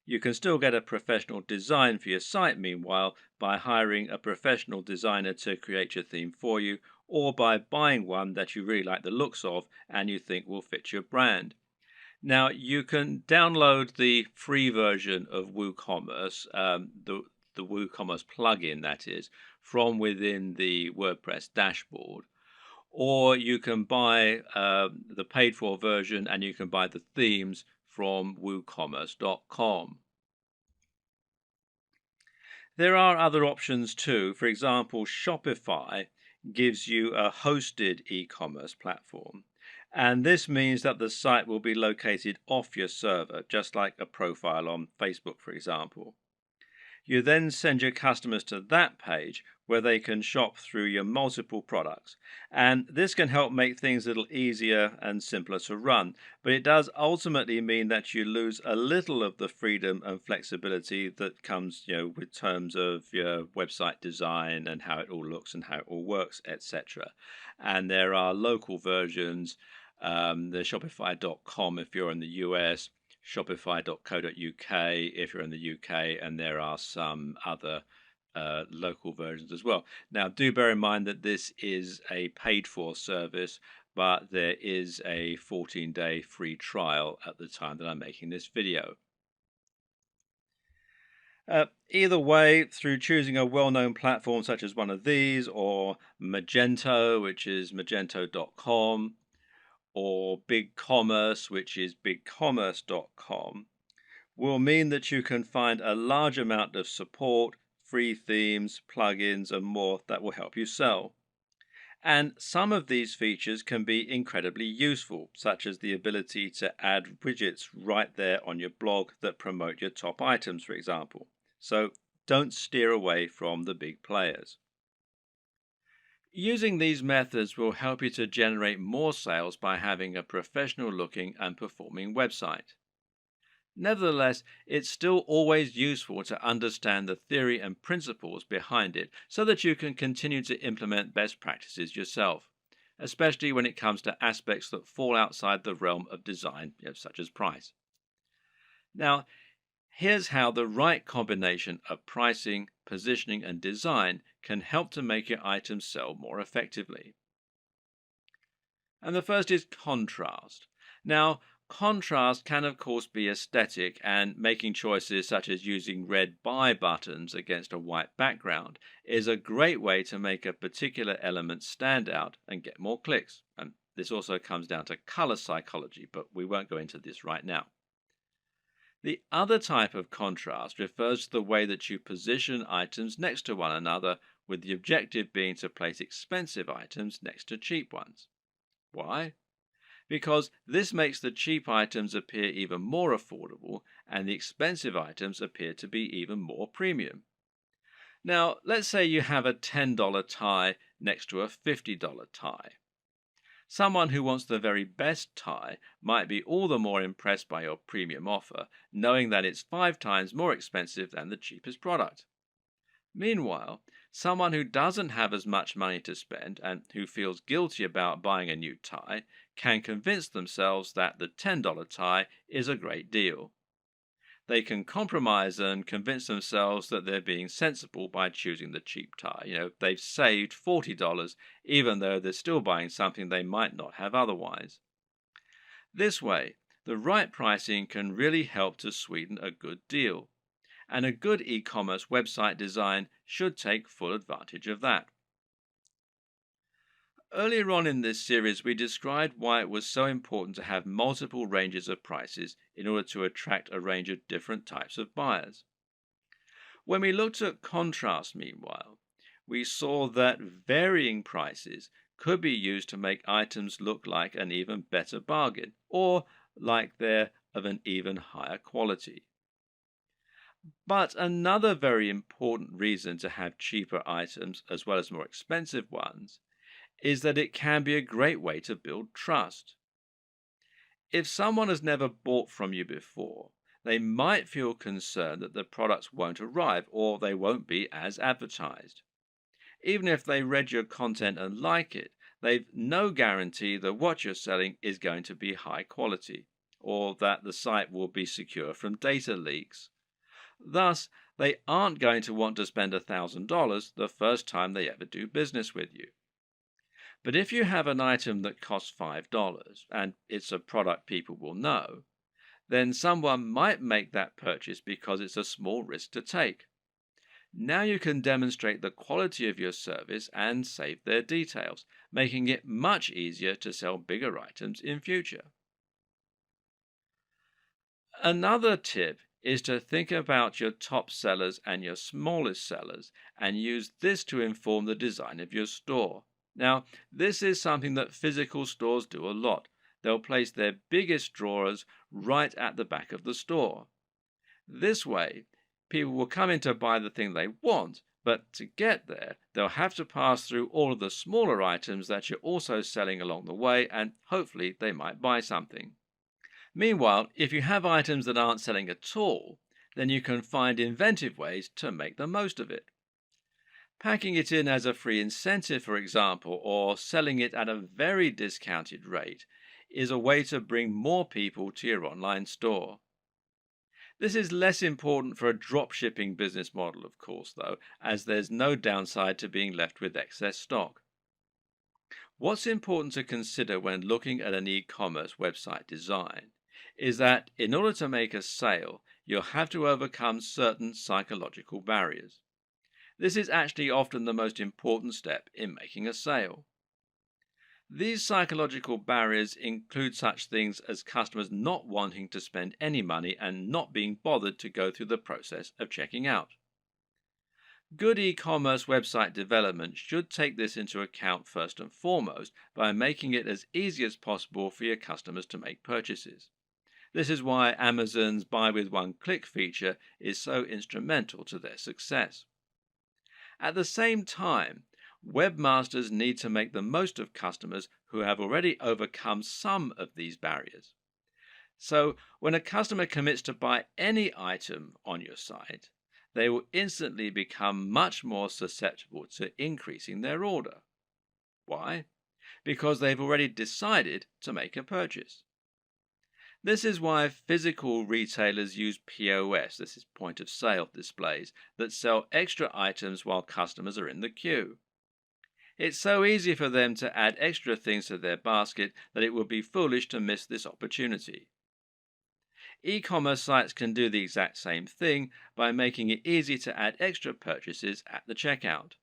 You can still get a professional design for your site, meanwhile, by hiring a professional designer to create your theme for you, or by buying one that you really like the looks of and you think will fit your brand. Now, you can download the free version of WooCommerce, the WooCommerce plugin, that is, from within the WordPress dashboard. Or you can buy the paid-for version and you can buy the themes from woocommerce.com. There are other options too. For example, Shopify gives you a hosted e-commerce platform. And this means that the site will be located off your server, just like a profile on Facebook, for example. You then send your customers to that page where they can shop through your multiple products. And this can help make things a little easier and simpler to run. But it does ultimately mean that you lose a little of the freedom and flexibility that comes, with terms of your website design and how it all looks and how it all works, etc. And there are local versions, the Shopify.com if you're in the US, Shopify.co.uk if you're in the UK, and there are some other local versions as well. Now, do bear in mind that this is a paid-for service, but there is a 14-day free trial at the time that I'm making this video. Either way, through choosing a well-known platform such as one of these, or Magento, which is magento.com, or BigCommerce, which is bigcommerce.com, will mean that you can find a large amount of support, free themes, plugins, and more that will help you sell. And some of these features can be incredibly useful, such as the ability to add widgets right there on your blog that promote your top items, for example. So don't steer away from the big players. Using these methods will help you to generate more sales by having a professional looking and performing website. Nevertheless, it's still always useful to understand the theory and principles behind it so that you can continue to implement best practices yourself, especially when it comes to aspects that fall outside the realm of design, such as price. Now, here's how the right combination of pricing, positioning, and design can help to make your items sell more effectively. And the first is contrast. Now, contrast can of course be aesthetic, and making choices such as using red buy buttons against a white background is a great way to make a particular element stand out and get more clicks. And this also comes down to color psychology, but we won't go into this right now. The other type of contrast refers to the way that you position items next to one another, with the objective being to place expensive items next to cheap ones. Why? Because this makes the cheap items appear even more affordable and the expensive items appear to be even more premium. Now, let's say you have a $10 tie next to a $50 tie. Someone who wants the very best tie might be all the more impressed by your premium offer, knowing that it's 5 times more expensive than the cheapest product. Meanwhile, someone who doesn't have as much money to spend and who feels guilty about buying a new tie can convince themselves that the $10 tie is a great deal. They can compromise and convince themselves that they're being sensible by choosing the cheap tie. They've saved $40 even though they're still buying something they might not have otherwise. This way, the right pricing can really help to sweeten a good deal. And a good e-commerce website design should take full advantage of that. Earlier on in this series, we described why it was so important to have multiple ranges of prices in order to attract a range of different types of buyers. When we looked at contrast, meanwhile, we saw that varying prices could be used to make items look like an even better bargain, or like they're of an even higher quality. But another very important reason to have cheaper items as well as more expensive ones is that it can be a great way to build trust. If someone has never bought from you before, they might feel concerned that the products won't arrive or they won't be as advertised. Even if they read your content and like it, they've no guarantee that what you're selling is going to be high quality, or that the site will be secure from data leaks. Thus, they aren't going to want to spend $1,000 the first time they ever do business with you. But if you have an item that costs $5 and it's a product people will know, then someone might make that purchase because it's a small risk to take. Now you can demonstrate the quality of your service and save their details, making it much easier to sell bigger items in future. Another tip is to think about your top sellers and your smallest sellers and use this to inform the design of your store. Now, this is something that physical stores do a lot. They'll place their biggest drawers right at the back of the store. This way, people will come in to buy the thing they want, but to get there, they'll have to pass through all of the smaller items that you're also selling along the way, and hopefully they might buy something. Meanwhile, if you have items that aren't selling at all, then you can find inventive ways to make the most of it. Packing it in as a free incentive, for example, or selling it at a very discounted rate is a way to bring more people to your online store. This is less important for a dropshipping business model, of course, though, as there's no downside to being left with excess stock. What's important to consider when looking at an e-commerce website design is that in order to make a sale, you'll have to overcome certain psychological barriers. This is actually often the most important step in making a sale. These psychological barriers include such things as customers not wanting to spend any money and not being bothered to go through the process of checking out. Good e-commerce website development should take this into account first and foremost by making it as easy as possible for your customers to make purchases. This is why Amazon's buy with one click feature is so instrumental to their success. At the same time, webmasters need to make the most of customers who have already overcome some of these barriers. So, when a customer commits to buy any item on your site, they will instantly become much more susceptible to increasing their order. Why? Because they've already decided to make a purchase. This is why physical retailers use POS, this is point of sale displays, that sell extra items while customers are in the queue. It's so easy for them to add extra things to their basket that it would be foolish to miss this opportunity. E-commerce sites can do the exact same thing by making it easy to add extra purchases at the checkout.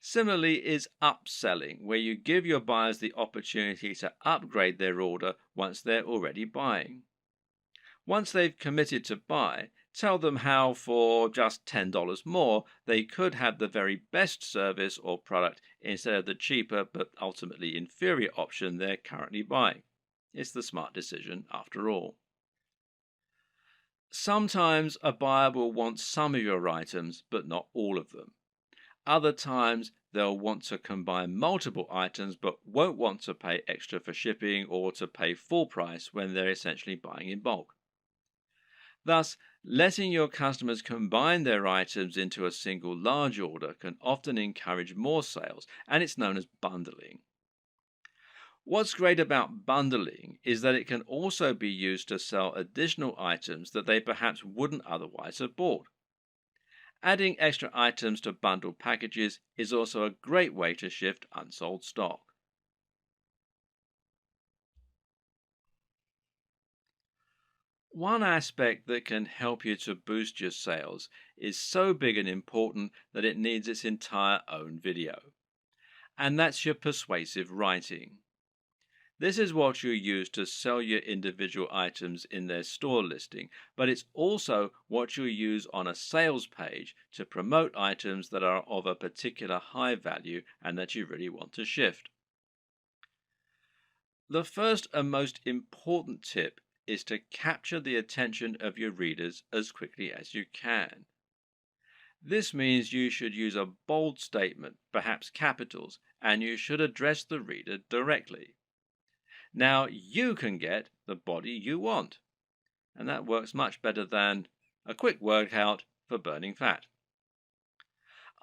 Similarly is upselling, where you give your buyers the opportunity to upgrade their order once they're already buying. Once they've committed to buy, tell them how for just $10 more they could have the very best service or product instead of the cheaper but ultimately inferior option they're currently buying. It's the smart decision after all. Sometimes a buyer will want some of your items but not all of them. Other times they'll want to combine multiple items but won't want to pay extra for shipping or to pay full price when they're essentially buying in bulk. Thus, letting your customers combine their items into a single large order can often encourage more sales, and it's known as bundling. What's great about bundling is that it can also be used to sell additional items that they perhaps wouldn't otherwise have bought. Adding extra items to bundled packages is also a great way to shift unsold stock. One aspect that can help you to boost your sales is so big and important that it needs its entire own video. And that's your persuasive writing. This is what you use to sell your individual items in their store listing, but it's also what you use on a sales page to promote items that are of a particular high value and that you really want to shift. The first and most important tip is to capture the attention of your readers as quickly as you can. This means you should use a bold statement, perhaps capitals, and you should address the reader directly. Now you can get the body you want, and that works much better than a quick workout for burning fat.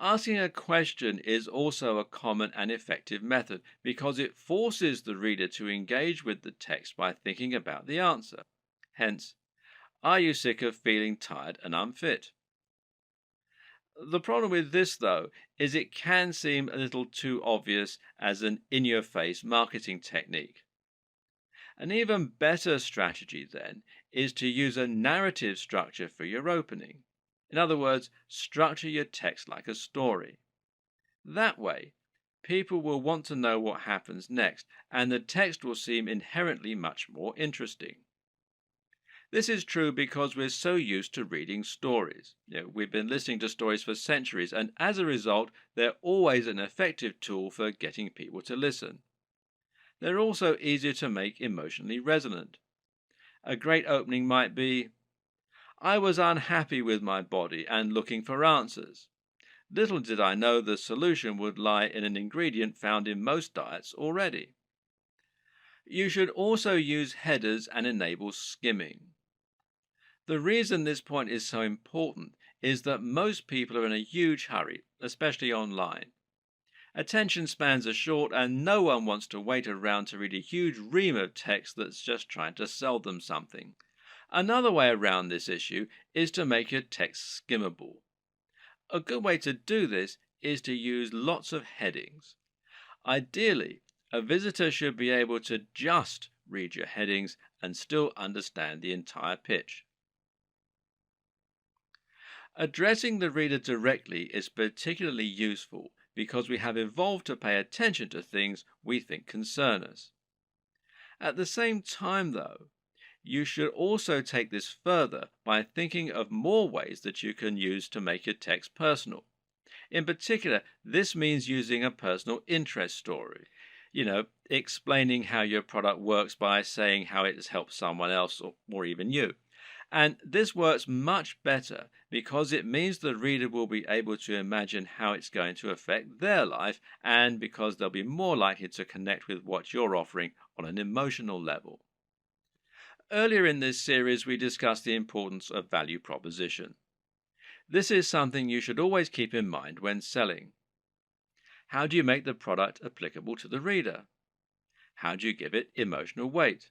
Asking a question is also a common and effective method because it forces the reader to engage with the text by thinking about the answer. Hence, are you sick of feeling tired and unfit? The problem with this, though, is it can seem a little too obvious as an in-your-face marketing technique. An even better strategy, then, is to use a narrative structure for your opening. In other words, structure your text like a story. That way, people will want to know what happens next, and the text will seem inherently much more interesting. This is true because we're so used to reading stories. We've been listening to stories for centuries, and as a result, they're always an effective tool for getting people to listen. They're also easier to make emotionally resonant. A great opening might be, I was unhappy with my body and looking for answers. Little did I know the solution would lie in an ingredient found in most diets already. You should also use headers and enable skimming. The reason this point is so important is that most people are in a huge hurry, especially online. Attention spans are short and no one wants to wait around to read a huge ream of text that's just trying to sell them something. Another way around this issue is to make your text skimmable. A good way to do this is to use lots of headings. Ideally, a visitor should be able to just read your headings and still understand the entire pitch. Addressing the reader directly is particularly useful because we have evolved to pay attention to things we think concern us. At the same time, though, you should also take this further by thinking of more ways that you can use to make your text personal. In particular, this means using a personal interest story. Explaining how your product works by saying how it has helped someone else or even you. And this works much better because it means the reader will be able to imagine how it's going to affect their life, and because they'll be more likely to connect with what you're offering on an emotional level. Earlier in this series, we discussed the importance of value proposition. This is something you should always keep in mind when selling. How do you make the product applicable to the reader? How do you give it emotional weight?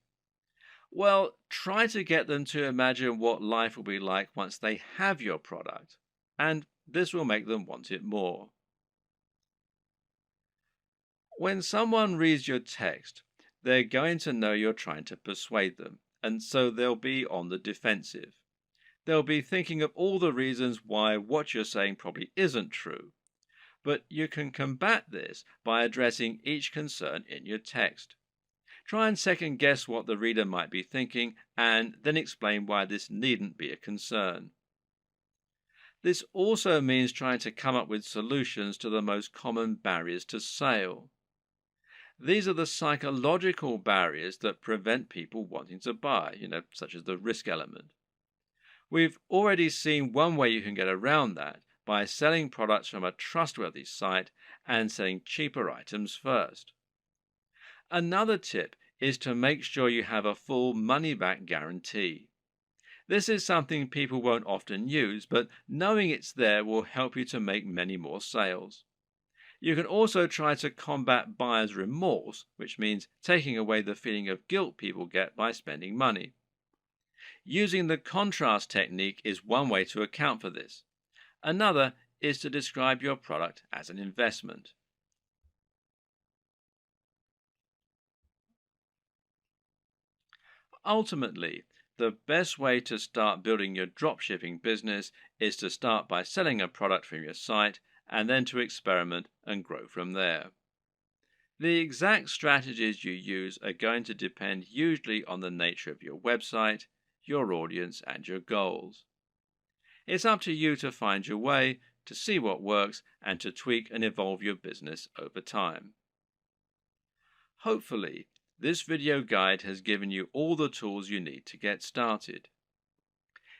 Well, try to get them to imagine what life will be like once they have your product, and this will make them want it more. When someone reads your text, they're going to know you're trying to persuade them, and so they'll be on the defensive. They'll be thinking of all the reasons why what you're saying probably isn't true. But you can combat this by addressing each concern in your text. Try and second guess what the reader might be thinking, and then explain why this needn't be a concern. This also means trying to come up with solutions to the most common barriers to sale. These are the psychological barriers that prevent people wanting to buy, such as the risk element. We've already seen one way you can get around that by selling products from a trustworthy site and selling cheaper items first. Another tip is to make sure you have a full money-back guarantee. This is something people won't often use, but knowing it's there will help you to make many more sales. You can also try to combat buyer's remorse, which means taking away the feeling of guilt people get by spending money. Using the contrast technique is one way to account for this. Another is to describe your product as an investment. Ultimately, the best way to start building your dropshipping business is to start by selling a product from your site and then to experiment and grow from there. The exact strategies you use are going to depend hugely on the nature of your website, your audience, and your goals. It's up to you to find your way, to see what works, and to tweak and evolve your business over time. Hopefully, this video guide has given you all the tools you need to get started.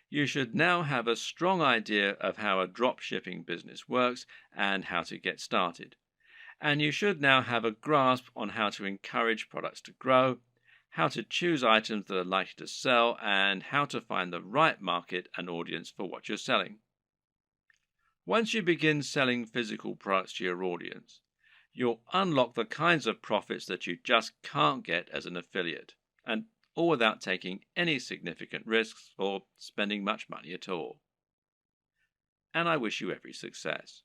You should now have a strong idea of how a dropshipping business works and how to get started. And you should now have a grasp on how to encourage products to grow, how to choose items that are likely to sell, and how to find the right market and audience for what you're selling. Once you begin selling physical products to your audience, you'll unlock the kinds of profits that you just can't get as an affiliate, and all without taking any significant risks or spending much money at all. And I wish you every success.